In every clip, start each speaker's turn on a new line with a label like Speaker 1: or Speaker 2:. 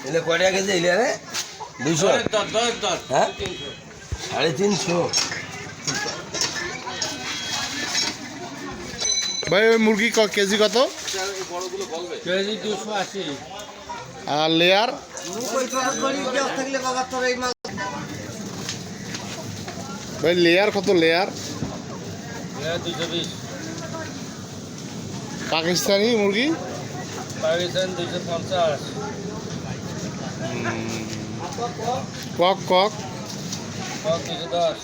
Speaker 1: এলে কয় টাকা কেজি এলে রে 200 হ্যাঁ 350
Speaker 2: ভাই ওই মুরগি কেজি কত?
Speaker 1: কেজি 280
Speaker 2: আর লেয়ার ভাই লেয়ার কত? লেয়ার
Speaker 1: 220
Speaker 2: পাকিস্তানি মুরগি
Speaker 1: পাকিস্তান 250
Speaker 2: কক কক
Speaker 1: 210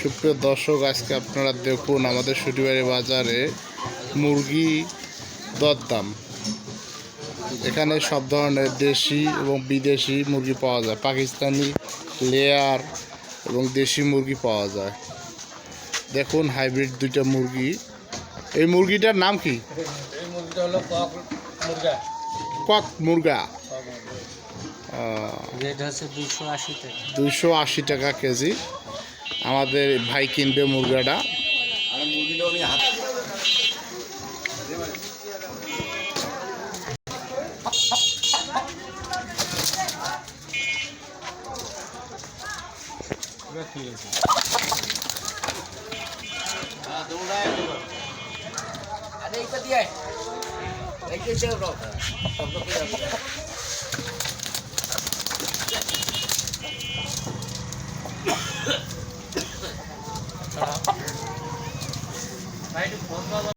Speaker 2: সুপ্রিয় দর্শক, আজকে আপনারা দেখুন আমাদের সুটিবাড়ি বাজারে মুরগি দরদাম। এখানে সব ধরনের দেশি এবং বিদেশি মুরগি পাওয়া যায়, পাকিস্তানি, লেয়ার এবং দেশি মুরগি পাওয়া যায়। দেখুন হাইব্রিড দুইটা মুরগি। এই মুরগিটার নাম কি?
Speaker 1: এই মুরগিটা হলো কক মুরগা।
Speaker 2: কক মুরগা।
Speaker 1: রেট আছে 280 টাকা।
Speaker 2: 280 টাকা কেজি। আমাদের ভাই কিনবে মুরগাটা।